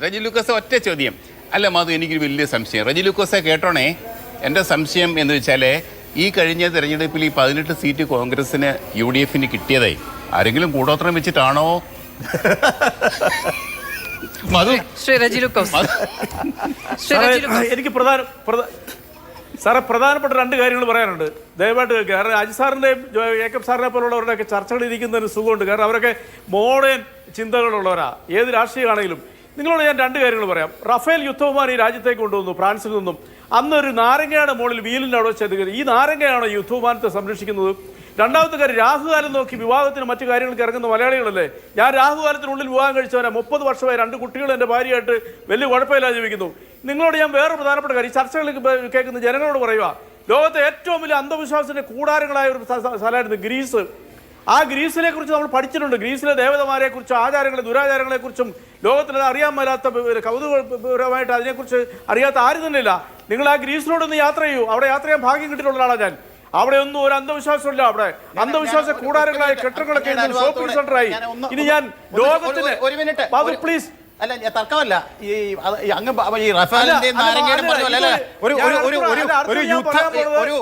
റെജി ലൂക്കോസ് ഒറ്റ ചോദ്യം. അല്ല മധു, എനിക്കൊരു വലിയ സംശയം. റെജി ലൂക്കോസെ കേട്ടോണേ, എൻ്റെ സംശയം എന്ന് വെച്ചാൽ ഈ കഴിഞ്ഞ തെരഞ്ഞെടുപ്പിൽ ഈ 18 സീറ്റ് കോൺഗ്രസിന് UDFന് കിട്ടിയതായി ആരെങ്കിലും കൂടോത്രം വെച്ചിട്ടാണോ? മധു, ശ്രീ റെജി ലൂക്കോസ്. എനിക്ക് പ്രധാനപ്പെട്ട രണ്ട് കാര്യങ്ങൾ പറയാനുണ്ട്. ദയവായിട്ട് കാരണം അജി സാറിൻ്റെയും ജേക്കബ് സാറിനെ പോലുള്ളവരുടെയൊക്കെ ചർച്ചകൾ ഇരിക്കുന്നതിന് സുഖമുണ്ട്. കാരണം അവരൊക്കെ മോഡേൺ ചിന്തകളുള്ളവരാ, ഏത് രാഷ്ട്രീയമാണെങ്കിലും. നിങ്ങളോട് ഞാൻ രണ്ട് കാര്യങ്ങൾ പറയാം. റഫേൽ യുദ്ധവിമാനം ഈ രാജ്യത്തേക്ക് കൊണ്ടുവന്നു ഫ്രാൻസിൽ നിന്നും. അന്നൊരു നാരങ്ങയുടെ മുകളിൽ വീലിൻ്റെ അവിടെ വെച്ചത് ഈ നാരങ്ങയാണോ യുദ്ധവിമാനത്തെ സംരക്ഷിക്കുന്നത്? രണ്ടാമത്തെ കാര്യം, രാഹുകാലം നോക്കി വിവാഹത്തിന് മറ്റു കാര്യങ്ങൾക്ക് ഇറങ്ങുന്ന മലയാളികളല്ലേ. ഞാൻ രാഹുകാലത്തിനുള്ളിൽ വിവാഹം കഴിച്ചവരാ. 30 വർഷമായി 2 കുട്ടികൾ എൻ്റെ ഭാര്യയായിട്ട് വലിയ കുഴപ്പമില്ലാതെ ജീവിക്കുന്നു. നിങ്ങളോട് ഞാൻ വേറെ പ്രധാനപ്പെട്ട കാര്യം, ചർച്ചകളിൽ കേൾക്കുന്ന ജനങ്ങളോട് പറയുക, ലോകത്തെ ഏറ്റവും വലിയ അന്ധവിശ്വാസത്തിൻ്റെ കൂടാരങ്ങളായ ഒരു സ്ഥലമായിരുന്നു ഗ്രീസ്. ആ ഗ്രീസിനെ കുറിച്ച് നമ്മൾ പഠിച്ചിട്ടുണ്ട്. ഗ്രീസിലെ ദേവതമാരെ കുറിച്ചും ആചാരങ്ങളെ ദുരാചാരങ്ങളെ കുറിച്ചും ലോകത്തിൽ അറിയാൻ മേലാത്ത കൗതുകപരമായിട്ട് അതിനെക്കുറിച്ച് അറിയാത്ത ആരും തന്നെ ഇല്ല. നിങ്ങൾ ആ ഗ്രീസിലോടൊന്ന് യാത്ര ചെയ്യൂ. അവിടെ യാത്ര ചെയ്യാൻ ഭാഗ്യം കിട്ടിയിട്ടുള്ള ആളാണ് ഞാൻ. അവിടെ ഒന്നും ഒരു അന്ധവിശ്വാസമില്ല. അവിടെ അന്ധവിശ്വാസ കൂടാരങ്ങളായി കെട്ടിടങ്ങളൊക്കെ ഷോപ്പിംഗ് സെന്ററായി. ഇനി ഞാൻ ലോകത്തിന് പ്ലീസ് അല്ല, തർക്കമല്ല. ഈ റഫേലിന്റെ ഒരു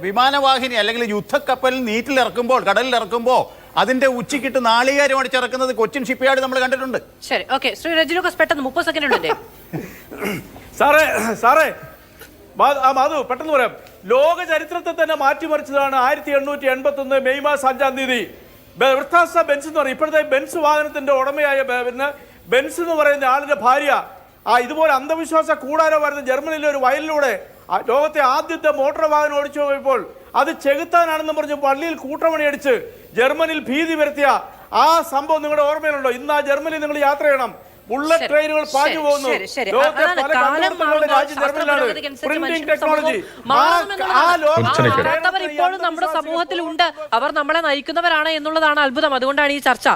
വിമാനവാഹിനി അല്ലെങ്കിൽ യുദ്ധക്കപ്പലിൽ നീറ്റിലിറക്കുമ്പോൾ, കടലിലിറക്കുമ്പോൾ അതിന്റെ ഉച്ചക്കിട്ട് നാളികേരം അടിച്ചിറക്കുന്നത് കൊച്ചിൻ ഷിപ്പ്യാർഡ് നമ്മൾ കണ്ടിട്ടുണ്ട്. ശരി, ഓക്കെ. ശ്രീ റെജി ലൂക്കോസ്, പെട്ടെന്ന് 30 സെക്കൻഡ് ഉണ്ട്. സാറേ മാധു, പെട്ടെന്ന് പറയാം. ലോക ചരിത്രത്തെ തന്നെ മാറ്റിമറിച്ചതാണ് 1881 മെയ് മാസം 5-ാം തീയതി വൃത്താസ ബെൻസ് എന്ന് പറയും. ഇപ്പോഴത്തെ ബെൻസ് വാഹനത്തിന്റെ ഉടമയായ ബെൻസ് എന്ന് പറയുന്ന ആളിന്റെ ഭാര്യ ഇതുപോലെ അന്ധവിശ്വാസ കൂടാരമായിരുന്ന ജർമ്മനിയിലെ ഒരു വയലിലൂടെ ലോകത്തെ ആദ്യത്തെ മോട്ടോർ വാഹനം ഓടിച്ചു പോയപ്പോൾ അത് ചെകുത്താനാണെന്ന് പറഞ്ഞ് പള്ളിയിൽ കൂട്ടമണി അടിച്ച് ജർമ്മനിയിൽ ഭീതി വരുത്തിയ ആ സംഭവം നിങ്ങളുടെ ഓർമ്മയിലുണ്ടോ? ഇന്ന് ആ ജർമ്മനിയിൽ നിങ്ങൾ യാത്ര ചെയ്യണം. ബുള്ളറ്റ് ട്രെയിനുകൾ പാഞ്ഞു പോകുന്നു. ലോകത്തെ പല കണ്ടുപിടുത്തങ്ങളുടെ രാജ്യം ജർമ്മനിയിലാണ്. പ്രിന്റിംഗ് ടെക്നോളജി ഇപ്പോഴും നമ്മുടെ സമൂഹത്തിൽ ഉണ്ട്. അവർ നമ്മളെ നയിക്കുന്നവരാണ് എന്നുള്ളതാണ് അത്ഭുതം. അതുകൊണ്ടാണ് ഈ ചർച്ച.